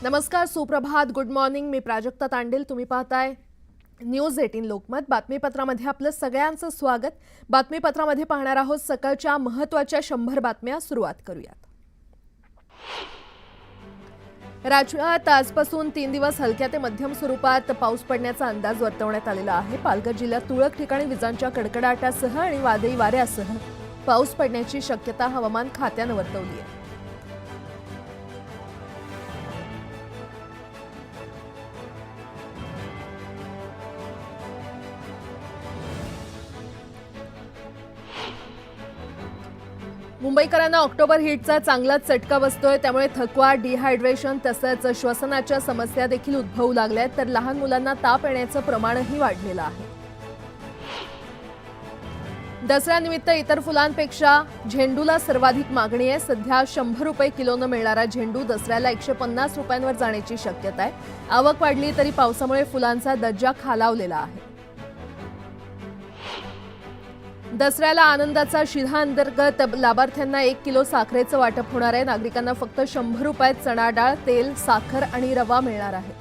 नमस्कार, सुप्रभात, good morning. मी प्राजक्ता तांडेल. तुम्ही पाहताय न्यूज 18 लोकमत. बातमीपत्रामध्ये आपलं सगळ्यांचं स्वागत. बातमीपत्रामध्ये पाहणार आहोत सकाळच्या महत्त्वाच्या 100 बातम्या. सुरुवात करूयात. राज्यात आजपासून 3 दिवस हलक्या ते मध्यम स्वरूपात पाऊस पडण्याचा अंदाज वर्तवण्यात आलेला आहे. पालघर जिल्ह्यात तुरळक ठिकाणी विजांच्या कडकडाटासह आणि वादळी वाऱ्यासह पाऊस पडण्याची शक्यता हवामान खात्यानं वर्तवली आहे. मुंबईकरांना ऑक्टोबर हीटचा चांगलाच चटका बसतोय. त्यामुळे थकवा, डिहायड्रेशन तसंच श्वसनाच्या समस्या देखील उद्भवू लागल्यात. तर लहान मुलांना ताप येण्याचं प्रमाणही वाढलेलं आहे. दसऱ्यानिमित्त इतर फुलांपेक्षा झेंडूला सर्वाधिक मागणी आहे. सध्या 100 रुपये किलोनं मिळणारा झेंडू दसऱ्याला 150 रुपयांवर जाण्याची शक्यता आहे. आवक वाढली तरी पावसामुळे फुलांचा दर्जा खालावलेला आहे. दसऱ्याला आनंदाचा शिधा अंतर्गत लाभार्थ्यांना 1 किलो साखरेचं वाटप होणार आहे. नागरिकांना फक्त 100 रुपयात चणा डाळ, तेल, साखर आणि रवा मिळणार आहे.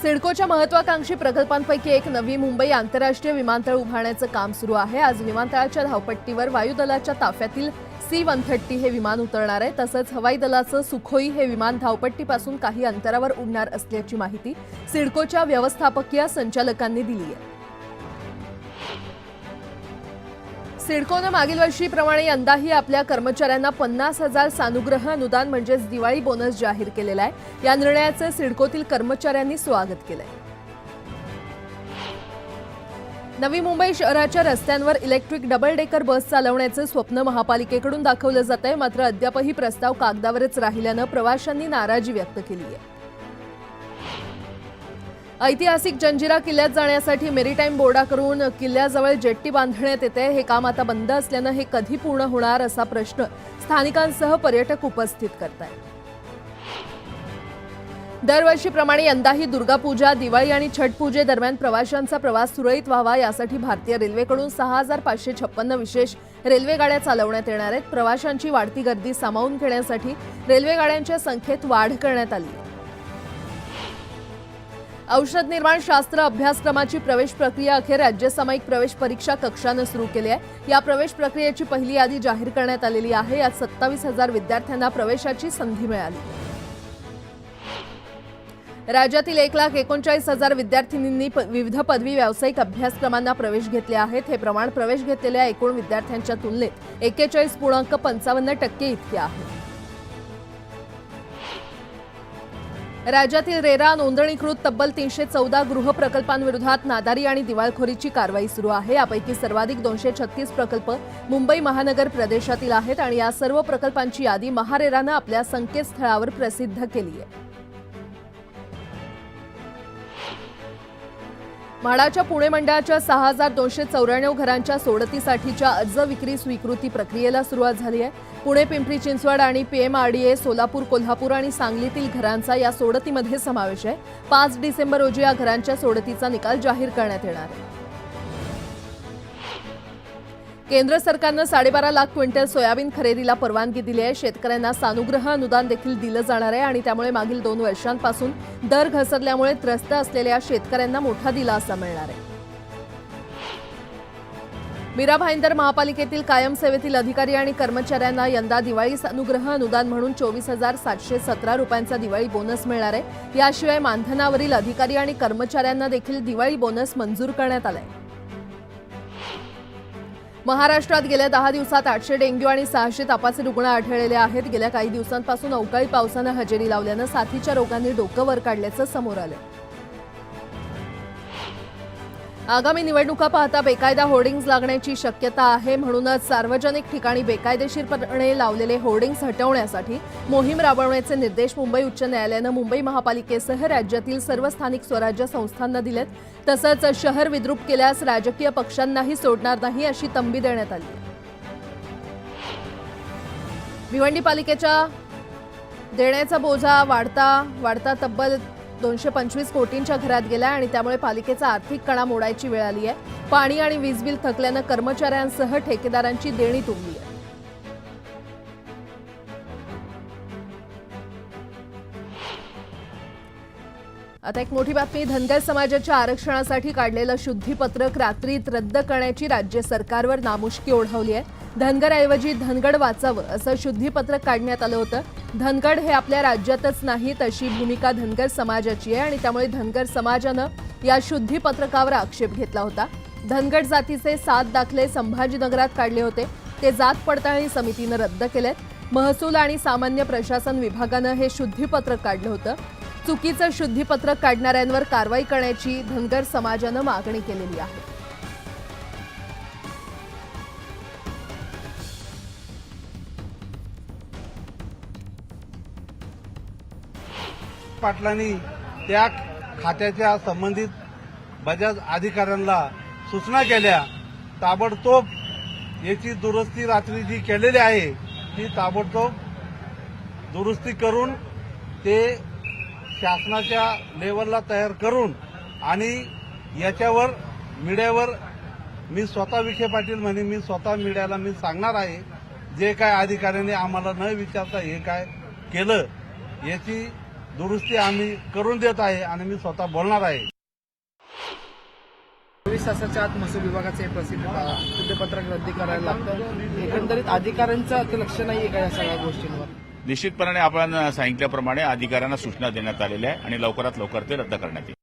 सिडकोच्या महत्वाकांक्षी प्रकल्पांपैकी एक नवी मुंबई आंतरराष्ट्रीय विमानतळ उभारण्याचं काम सुरू आहे. आज विमानतळाच्या धावपट्टीवर वायुदलाच्या ताफ्यातील C-130 हे विमान उतरणार आहे. तसंच हवाई दलाचं सुखोई हे विमान धावपट्टीपासून काही अंतरावर उडणार असल्याची माहिती सिडकोच्या व्यवस्थापकीय संचालकांनी दिली आहे. सिडकोनं मागील वर्षीप्रमाणे यंदाही आपल्या कर्मचाऱ्यांना 50,000 सानुग्रह अनुदान म्हणजेच दिवाळी बोनस जाहीर केलेला आहे. या निर्णयाचं सिडकोतील कर्मचाऱ्यांनी स्वागत केलंय. नवी मुंबई शहराच्या रस्त्यांवर इलेक्ट्रिक डबल डेकर बस चालवण्याचं स्वप्न महापालिकेकडून दाखवलं जात आहे. मात्र अद्यापही प्रस्ताव कागदावरच राहिल्यानं प्रवाशांनी नाराजी व्यक्त केली आहे. ऐतिहासिक जंजिरा किल्ल्यात जाण्यासाठी मेरीटाईम बोर्डाकडून किल्ल्याजवळ जेट्टी बांधण्यात येते. हे काम आता बंद असल्यानं हे कधी पूर्ण होणार असा प्रश्न स्थानिकांसह पर्यटक उपस्थित करतायत. दरवर्षीप्रमाणे यंदाही दुर्गापूजा, दिवाळी आणि छठ पूजेदरम्यान प्रवाशांचा प्रवास सुरळीत व्हावा यासाठी भारतीय रेल्वेकडून 6,556 विशेष रेल्वे गाड्या चालवण्यात येणार आहेत. प्रवाशांची वाढती गर्दी सामावून घेण्यासाठी रेल्वे गाड्यांच्या संख्येत वाढ करण्यात आली आहे. औषध निर्माण शास्त्र अभ्यासक्रमाची प्रवेश प्रक्रिया अखेर राज्य सामायिक प्रवेश परीक्षा कक्षानं सुरू केली आहे. या प्रवेश प्रक्रियेची पहिली यादी जाहीर करण्यात आलेली आहे. यात 27,000 विद्यार्थ्यांना प्रवेशाची संधी मिळाली. राज्यातील 1,39,000 विद्यार्थिनींनी विविध पदवी व्यावसायिक अभ्यासक्रमांना प्रवेश घेतले आहेत. हे प्रमाण प्रवेश घेतलेल्या एकूण विद्यार्थ्यांच्या तुलनेत 41.55% इतके आहे. राज्यातील रेरा नोंदणीकृत तब्बल 314 गृह प्रकल्पांविरोधात नादारी आणि दिवाळखोरीची कारवाई सुरू आहे. यापैकी सर्वाधिक 236 प्रकल्प मुंबई महानगर प्रदेशातील आहेत आणि या सर्व प्रकल्पांची यादी महारेरानं आपल्या संकेतस्थळावर प्रसिद्ध केली आहे. म्हाडाच्या पुणे मंडळाच्या 6,294 घरांच्या सोडतीसाठीच्या अर्ज विक्री स्वीकृती प्रक्रियेला सुरुवात झाली आहे. पुणे, पिंपरी चिंचवड आणि PMRDA, सोलापूर, कोल्हापूर आणि सांगलीतील घरांचा या सोडतीमध्ये समावेश आहे. 5 डिसेंबर रोजी या घरांच्या सोडतीचा निकाल जाहीर करण्यात येणार आहे. केंद्र सरकारनं 12.5 लाख क्विंटल सोयाबीन खरेदीला परवानगी दिली आहे. शेतकऱ्यांना सानुग्रह अनुदान देखील दिलं जाणार आहे आणि त्यामुळे मागील 2 वर्षांपासून दर घसरल्यामुळे त्रस्त असलेल्या शेतकऱ्यांना मोठा दिलासा मिळणार आहे. मीरा भाईंदर महापालिकेतील कायम सेवेतील अधिकारी आणि कर्मचाऱ्यांना यंदा दिवाळी सानुग्रह अनुदान म्हणून 24,717 रुपयांचा दिवाळी बोनस मिळणार आहे. याशिवाय मानधनावरील अधिकारी आणि कर्मचाऱ्यांना देखील दिवाळी बोनस मंजूर करण्यात आलाय. महाराष्ट्रात गेल्या 10 दिवसात 800 डेंग्यू आणि 600 तापाचे रुग्ण आढळलेले आहेत. गेल्या काही दिवसांपासून अवकाळी पावसानं हजेरी लावल्यानं साथीच्या रोगांनी डोकं वर काढल्याचं समोर आलं. आगामी निवडणुका पाहता बेकायदा होर्डिंग्ज लागण्याची शक्यता आहे. म्हणूनच सार्वजनिक ठिकाणी बेकायदेशीरपणे लावलेले होर्डिंग्ज हटवण्यासाठी मोहीम राबवण्याचे निर्देश मुंबई उच्च न्यायालयानं मुंबई महापालिकेसह राज्यातील सर्व स्थानिक स्वराज्य संस्थांना दिलेत. तसंच शहर विद्रूप केल्यास राजकीय पक्षांनाही सोडणार नाही अशी तंबी देण्यात आली. भिवंडी पालिकेच्या देण्याचा बोजा वाढता तब्बल 225 कोटींच्या घरात गेला आणि त्यामुळे पालिकेचा आर्थिक कणा मोडायची वेळ आली आहे. पाणी आणि वीज बिल थकल्यानं कर्मचाऱ्यांसह ठेकेदारांची देणी तुंबली आहे. आता एक मोठी बातमी. धनगर समाजाच्या आरक्षणासाठी काढलेलं शुद्धीपत्रक रात्रीत रद्द करण्याची राज्य सरकारवर नामुष्की ओढवली आहे. धनगरऐवजी धनगड वाचावं असं शुद्धीपत्रक काढण्यात आलं होतं. धनगड हे आपल्या राज्यातच नाहीत अशी भूमिका धनगर समाजाची आहे आणि त्यामुळे धनगर समाजानं या शुद्धीपत्रकावर आक्षेप घेतला होता. धनगड जातीचे 7 दाखले संभाजीनगरात काढले होते, ते जात पडताळणी समितीनं रद्द केलेत. महसूल आणि सामान्य प्रशासन विभागानं हे शुद्धीपत्रक काढलं होतं. चुकीचं शुद्धीपत्रक काढणाऱ्यांवर कारवाई करण्याची धनगर समाजानं मागणी केलेली आहे. पाटलांनी त्या खात्याच्या संबंधित बजाज अधिकाऱ्यांना सूचना केल्या. ताबडतोब याची दुरुस्ती रात्री जी केलेली आहे ती ताबडतोब दुरुस्ती करून ते शासनाच्या लेवलला तयार करून आणि याच्यावर मीडियावर मी स्वतः विखे पाटील म्हणे मी स्वतः मीडियाला मी सांगणार आहे. जे काय अधिकाऱ्यांनी आम्हाला न विचारता हे काय केलं याची दुरुस्ती आम्ही करून देत आहे आणि मी स्वतः बोलणार आहे. 24 तासाच्या आत महसूल विभागाचे प्रसिद्ध शुद्धीपत्रक रद्द करायला लागतं. एकंदरीत अधिकाऱ्यांचं आता लक्ष नाहीये का या सगळ्या गोष्टींवर? निश्चितपणे आपण सांगितल्याप्रमाणे अधिकाऱ्यांना सूचना देण्यात आलेल्या आहे आणि लवकरात लवकर ते रद्द करण्यात येईल.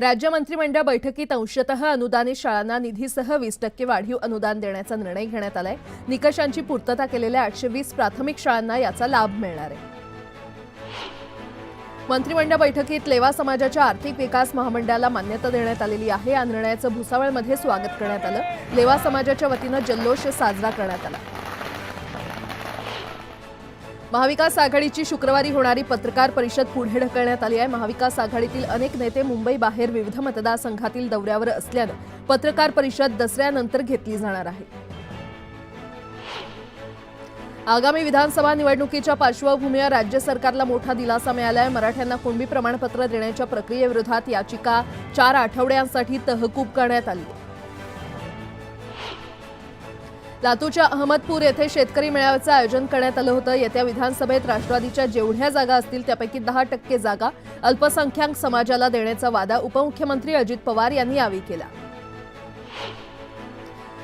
राज्य मंत्रिमंडळ बैठकीत अंशतः अनुदानित शाळांना निधीसह 20% वाढीव अनुदान देण्याचा निर्णय घेण्यात आलाय. निकषांची पूर्तता केलेल्या 820 प्राथमिक शाळांना याचा लाभ मिळणार आहे. मंत्रिमंडळ बैठकीत लेवा समाजाच्या आर्थिक विकास महामंडळाला मान्यता देण्यात आलेली आहे. या निर्णयाचं भुसावळमध्ये स्वागत करण्यात आलं. लेवा समाजाच्या वतीनं जल्लोष साजरा करण्यात आला. महाविकास आघाडीची शुक्रवारी होणारी पत्रकार परिषद पुढे ढकलण्यात आली आहे. महाविकास आघाडीतील अनेक नेते मुंबई बाहेर विविध मतदारसंघातील दौऱ्यावर असल्यानं पत्रकार परिषद दसऱ्यानंतर घेतली जाणार आहे. आगामी विधानसभा निवडणुकीच्या पार्श्वभूमीवर राज्य सरकारला मोठा दिलासा मिळाला आहे. मराठ्यांना कुणबी प्रमाणपत्र देण्याच्या प्रक्रियेविरोधात याचिका 4 आठवड्यांसाठी तहकूब करण्यात आली आहे. लातूरच्या अहमदपूर येथे शेतकरी मेळाव्याचं आयोजन करण्यात आलं होतं. येत्या विधानसभेत राष्ट्रवादीच्या जेवढ्या जागा असतील त्यापैकी 10% जागा अल्पसंख्याक समाजाला देण्याचा वादा उपमुख्यमंत्री अजित पवार यांनी यावेळी केला.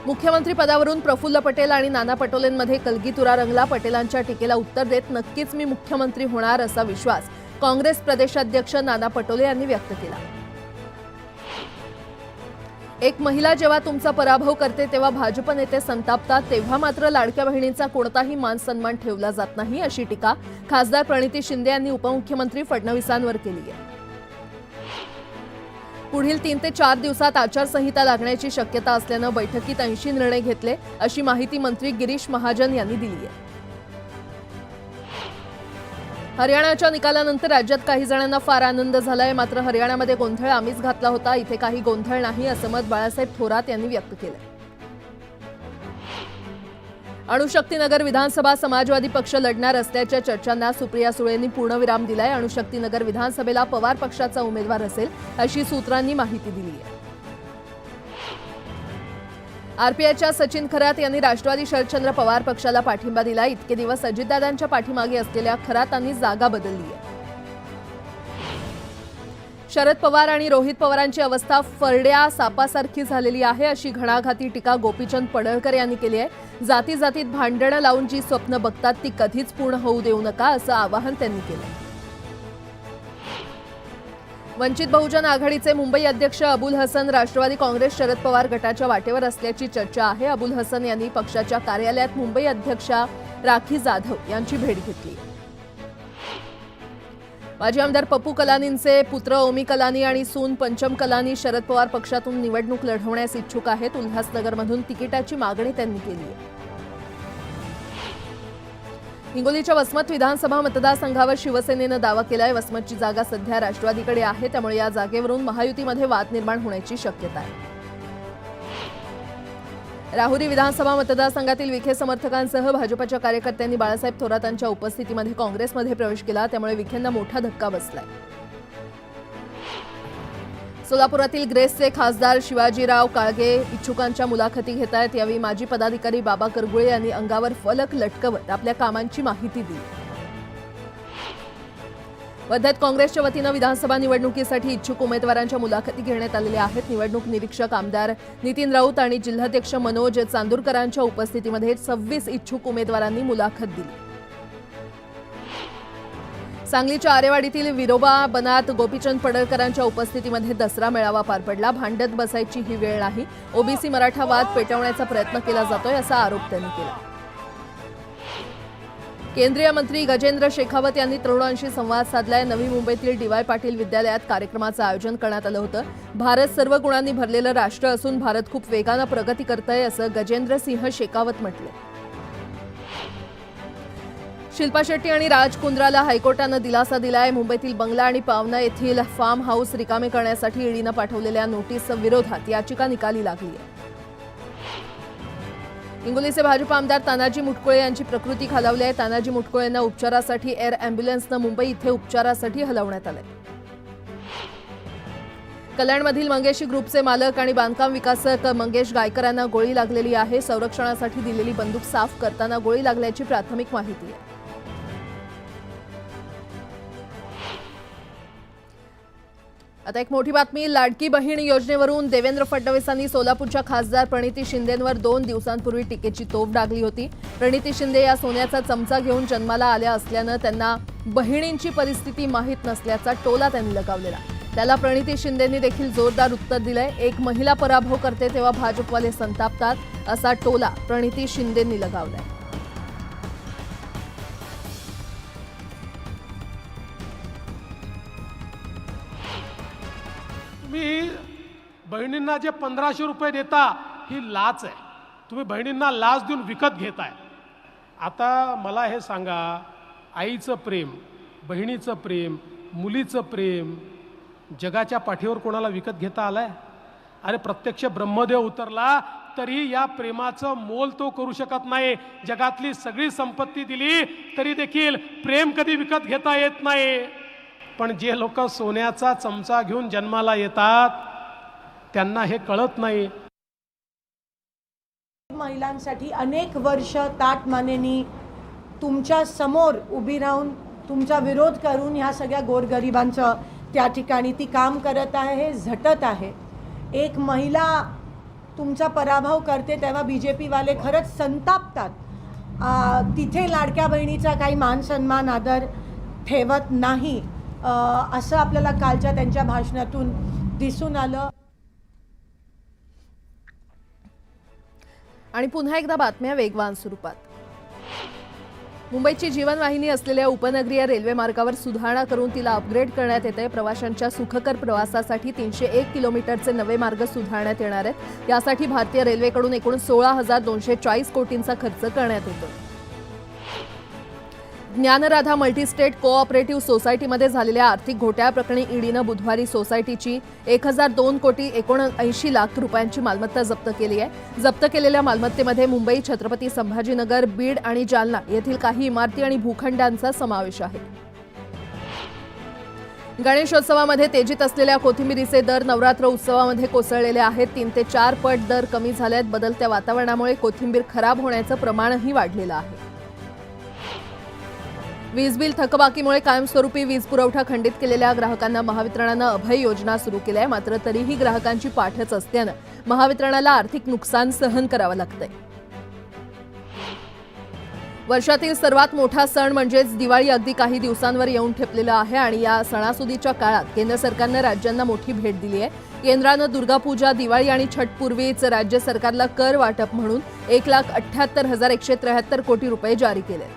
मुख्यमंत्री पदावरून प्रफुल्ल पटेल आणि नाना पटोलेंमध्ये कलगीतुरा रंगला. पटेलांच्या टीकेला उत्तर देत नक्कीच मी मुख्यमंत्री होणार असा विश्वास काँग्रेस प्रदेशाध्यक्ष नाना पटोले यांनी व्यक्त केला. एक महिला जेव्हा तुमचा पराभव करते तेव्हा भाजप नेते संतापतात, तेव्हा मात्र लाडक्या बहिणींचा कोणताही मान सन्मान ठेवला जात नाही अशी टीका खासदार प्रणिती शिंदे यांनी उपमुख्यमंत्री फडणवीसांवर केली आहे. पुढील 3 ते 4 दिवसात आचारसंहिता लागण्याची शक्यता असल्यानं बैठकीत 80 निर्णय घेतले अशी माहिती मंत्री गिरीश महाजन यांनी दिली आहे. हरियाणाच्या निकालानंतर राज्यात काही जणांना फार आनंद झालाय. मात्र हरियाणामध्ये गोंधळ आम्हीच घातला होता, इथे काही गोंधळ नाही असं मत बाळासाहेब थोरात यांनी व्यक्त केलंय. अणुशक्तीनगर विधानसभा समाजवादी पक्ष लढणार असल्याच्या चर्चांना सुप्रिया सुळेंनी पूर्णविराम दिलाय. अणुशक्तीनगर विधानसभेला पवार पक्षाचा उमेदवार असेल अशी सूत्रांनी माहिती दिली आहे. आरपीआयच्या सचिन खरात यांनी राष्ट्रवादी शरदचंद्र पवार पक्षाला पाठिंबा दिला. इतके दिवस अजितदादांच्या पाठीमागे असलेल्या खरातांनी जागा बदलली आहे. शरद पवार आणि रोहित पवारांची अवस्था फरड्या सापासारखी झालेली आहे अशी घणाघाती टीका गोपीचंद पडळकर यांनी केली आहे. जाती जातीत भांडणं लावून जी स्वप्न बघतात ती कधीच पूर्ण होऊ देऊ नका असं आवाहन त्यांनी केलं. वंचित बहुजन आघाडीचे मुंबई अध्यक्ष अबुल हसन राष्ट्रवादी काँग्रेस शरद पवार गटाच्या वाटेवर असल्याची चर्चा आहे. अबुल हसन यांनी पक्षाच्या कार्यालयात मुंबई अध्यक्षा राखी जाधव यांची भेट घेतली. माजी आमदार पप्पू कलानींचे पुत्र ओमी कलानी आणि सून पंचम कलानी शरद पवार पक्षातून निवडणूक लढवण्यास इच्छुक आहेत. उल्हासनगरमधून तिकिटाची मागणी त्यांनी केली आहे. हिंगोलीच्या वसमत विधानसभा मतदारसंघावर शिवसेनेनं दावा केलाय. वसमतची जागा सध्या राष्ट्रवादीकडे आहे, त्यामुळे या जागेवरून महायुतीमध्ये वाद निर्माण होण्याची शक्यता आहे. राहुरी विधानसभा मतदारसंघातील विखे समर्थकांसह भाजपच्या कार्यकर्त्यांनी बाळासाहेब थोरातांच्या उपस्थितीमध्ये काँग्रेसमध्ये प्रवेश केला, त्यामुळे विखेंना मोठा धक्का बसलाय. सोलापुरातील ग्रेसचे खासदार शिवाजीराव काळगे इच्छुकांच्या मुलाखती घेत आहेत. यावेळी माजी पदाधिकारी बाबा करगुळे यांनी अंगावर फलक लटकवत आपल्या कामांची माहिती दिली. वर्ध्यात काँग्रेसच्या वतीनं विधानसभा निवडणुकीसाठी इच्छुक उमेदवारांच्या मुलाखती घेण्यात आलेल्या आहेत. निवडणूक निरीक्षक आमदार नितीन राऊत आणि जिल्हाध्यक्ष मनोज चांदूरकरांच्या उपस्थितीमध्ये 26 इच्छुक उमेदवारांनी मुलाखत दिली. सांगलीच्या आरेवाडीतील विरोबा बनात गोपीचंद पडळकरांच्या उपस्थितीमध्ये दसरा मेळावा पार पडला. भांडत बसायची ही वेळ नाही, ओबीसी मराठा वाद पेटवण्याचा प्रयत्न केला जातोय असा आरोप त्यांनी केला. केंद्रीय मंत्री गजेंद्र शेखावत यांनी तरुणांशी संवाद साधलाय. नवी मुंबईतील डी.वाय. पाटील विद्यालयात कार्यक्रमाचं आयोजन करण्यात आलं होतं. भारत सर्व गुणांनी भरलेलं राष्ट्र असून भारत खूप वेगानं प्रगती करतंय असं गजेंद्र सिंह शेखावत म्हटलं. शिल्पा शेट्टी आणि राज कुंद्राला हायकोर्टानं दिलासा दिलाय. मुंबईतील बंगला आणि पावना येथील फार्म हाऊस रिकामे करण्यासाठी ईडीनं पाठवलेल्या नोटीस विरोधात याचिका निकाली लागली आहे. हिंगोलीचे भाजप आमदार तानाजी मुटकुळे यांची प्रकृती खालावली आहे. तानाजी मुटकुळे यांना उपचारासाठी एअर अँब्युलन्सनं मुंबई इथे उपचारासाठी हलवण्यात आले. कल्याणमधील मंगेशी ग्रुपचे मालक आणि बांधकाम विकासक मंगेश गायकरांना गोळी लागलेली आहे. संरक्षणासाठी दिलेली बंदूक साफ करताना गोळी लागल्याची प्राथमिक माहिती आहे. आता एक मोठी बातमी. लाडकी बहीण योजनेवरून देवेंद्र फडणवीसांनी सोलापूरच्या खासदार प्रणिती शिंदेंवर 2 दिवसांपूर्वी टीकेची तोफ डागली होती. प्रणिती शिंदे या सोन्याचा चमचा घेऊन जन्माला आल्या असल्यानं त्यांना बहिणींची परिस्थिती माहीत नसल्याचा टोला त्यांनी लगावलेला. त्याला प्रणिती शिंदेंनी देखील जोरदार उत्तर दिलंय. एक महिला पराभव करते तेव्हा भाजपवाले संतापतात असा टोला प्रणिती शिंदेंनी लगावलाय. तुम्ही बहिणींना जे 1500 रुपये देता ही लाच आहे. तुम्ही बहिणींना लाच देऊन विकत घेताय. आता मला हे सांगा, आईचं प्रेम, बहिणीचं प्रेम, मुलीचं प्रेम जगाच्या पाठीवर कोणाला विकत घेता आलाय? अरे प्रत्यक्ष ब्रह्मदेव उतरला तरी या प्रेमाचं मोल तो करू शकत नाही. जगातली सगळी संपत्ती दिली तरी देखील प्रेम कधी विकत घेता येत नाही. पण जे लोक सोन्याचा चमचा घेऊन जन्माला येतात त्यांना हे कळत नाही. महिलांसाठी अनेक वर्ष ताटमानेनी तुमच्या समोर उभी राहून तुमचा विरोध करून ह्या सगळ्या गोरगरिबांचं त्या ठिकाणी ती काम करत आहे, हे झटत आहे. एक महिला तुमचा पराभव करते तेव्हा BJP वाले खरंच संतापतात. तिथे लाडक्या बहिणीचा काही मान सन्मान आदर ठेवत नाही असं आपल्याला कालच्या त्यांच्या भाषणातून दिसून आलं. आणि पुन्हा एकदा बातम्या वेगवान स्वरूपात. मुंबईची जीवनवाहिनी असलेल्या उपनगरीय रेल्वे मार्गावर सुधारणा करून तिला अपग्रेड करण्यात येते. प्रवाशांच्या सुखकर प्रवासासाठी 301 किलोमीटरचे नवे मार्ग सुधारण्यात येणार आहेत. यासाठी भारतीय रेल्वेकडून एकूण 16,240 कोटींचा खर्च करण्यात येतो. ज्ञानराधा मल्टीस्टेट कोऑपरेटिव्ह सोसायटीमध्ये झालेल्या आर्थिक घोटाळ्याप्रकरणी ईडीनं बुधवारी सोसायटीची 1002 कोटी 79 लाख रुपयांची मालमत्ता जप्त केली आहे. जप्त केलेल्या मालमत्तेमध्ये मुंबई, छत्रपती संभाजीनगर, बीड आणि जालना येथील काही इमारती आणि भूखंडांचा समावेश आहे. गणेशोत्सवामध्ये तेजीत असलेल्या कोथिंबिरीचे दर नवरात्र उत्सवामध्ये कोसळलेले आहेत. 3 ते 4 पट दर कमी झाले आहेत. बदलत्या वातावरणामुळे कोथिंबीर खराब होण्याचं प्रमाणही वाढलेलं आहे. वीज बिल थकबाकीमुळे कायमस्वरूपी वीज पुरवठा खंडित केलेल्या ग्राहकांना महावितरणानं अभय योजना सुरू केली आहे. मात्र तरीही ग्राहकांची पाठच असल्यानं महावितरणाला आर्थिक नुकसान सहन करावं लागतंय. वर्षातील सर्वात मोठा सण म्हणजेच दिवाळी अगदी काही दिवसांवर येऊन ठेपलेला आहे आणि या सणासुदीच्या काळात केंद्र सरकारनं राज्यांना मोठी भेट दिली आहे. केंद्रानं दुर्गापूजा, दिवाळी आणि छठपूर्वीच राज्य सरकारला कर वाटप म्हणून 1,78,173 कोटी रुपये जारी केले.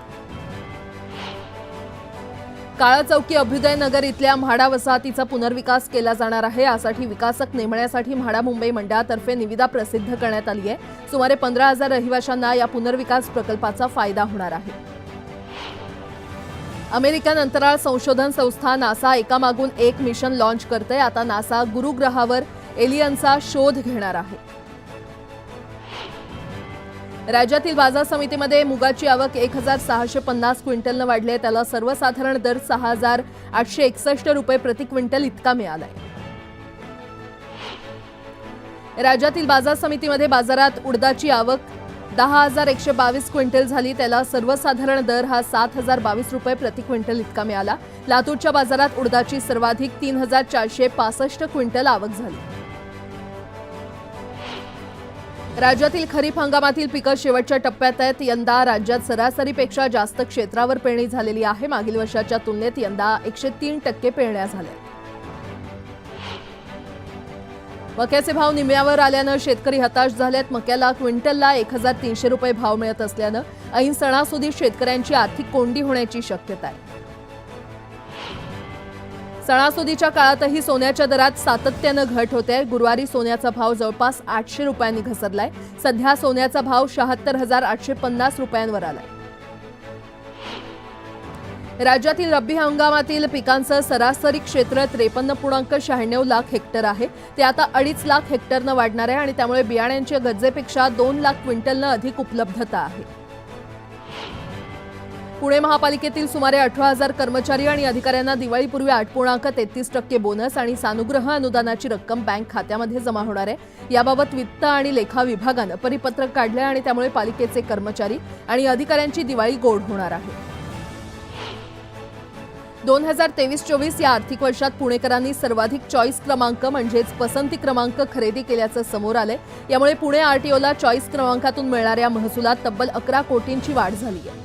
काळाचौकी अभ्युदय नगर इथल्या म्हाडा वसाहतीचा पुनर्विकास केला जाणार आहे. यासाठी विकासक नेमण्यासाठी म्हाडा मुंबई मंडळातर्फे निविदा प्रसिद्ध करण्यात आली आहे. सुमारे 15,000 रहिवाशांना या पुनर्विकास प्रकल्पाचा फायदा होणार आहे. अमेरिकन अंतराळ संशोधन संस्था नासा एकामागून एक मिशन लॉन्च करते. आता नासा गुरुग्रहावर एलियनचा शोध घेणार आहे. राज्यातील बाजार समितीमध्ये मुगाची आवक 1,650 क्विंटलनं वाढली आहे. त्याला सर्वसाधारण दर 6,861 रुपये प्रति क्विंटल इतका मिळाला आहे. राज्यातील बाजार समितीमध्ये बाजारात उडदाची आवक 10,122 क्विंटल झाली. त्याला सर्वसाधारण दर हा 7,022 रुपये प्रति क्विंटल इतका मिळाला. लातूरच्या बाजारात उडदाची सर्वाधिक 3,465 क्विंटल आवक झाली. राज्यातील खरीप हंगामातील पिकं शेवटच्या टप्प्यात आहेत. यंदा राज्यात सरासरीपेक्षा जास्त क्षेत्रावर पेरणी झालेली आहे. मागील वर्षाच्या तुलनेत यंदा 103% पेरण्या झाल्या. मक्याचे भाव निम्म्यावर आल्यानं शेतकरी हताश झालेत. मक्याला क्विंटलला 1,300 रुपये भाव मिळत असल्यानं ऐन सणासुदीत शेतकऱ्यांची आर्थिक कोंडी होण्याची शक्यता आहे. सणासुदीच्या काळातही सोन्याच्या दरात सातत्यानं घट होते. गुरुवारी सोन्याचा भाव जवळपास 800 रुपयांनी घसरलाय. सध्या सोन्याचा भाव 76,850 रुपयांवर आलाय. राज्यातील रब्बी हंगामातील पिकांचं सरासरी क्षेत्र 53.96 लाख हेक्टर आहे. ते आता 2.5 लाख हेक्टरनं वाढणार आहे आणि त्यामुळे बियाण्यांच्या गरजेपेक्षा 2 लाख क्विंटलनं अधिक उपलब्धता आहे. पुणे महापालिकेतील सुमारे 18,000 कर्मचारी आणि अधिकाऱ्यांना दिवाळीपूर्वी 8.33% बोनस आणि सानुग्रह अनुदानाची रक्कम बँक खात्यामध्ये जमा होणार आहे. याबाबत वित्त आणि लेखा विभागानं परिपत्रक काढले आणि त्यामुळे पालिकेचे कर्मचारी आणि अधिकाऱ्यांची दिवाळी गोड होणार आहे. 2023-24 या आर्थिक वर्षात पुणेकरांनी सर्वाधिक चॉईस क्रमांक म्हणजेच पसंती क्रमांक खरेदी केल्याचं समोर आलंय. यामुळे पुणे आरटीओला चॉईस क्रमांकातून मिळणाऱ्या महसुलात तब्बल 11 कोटींची वाढ झाली आहे.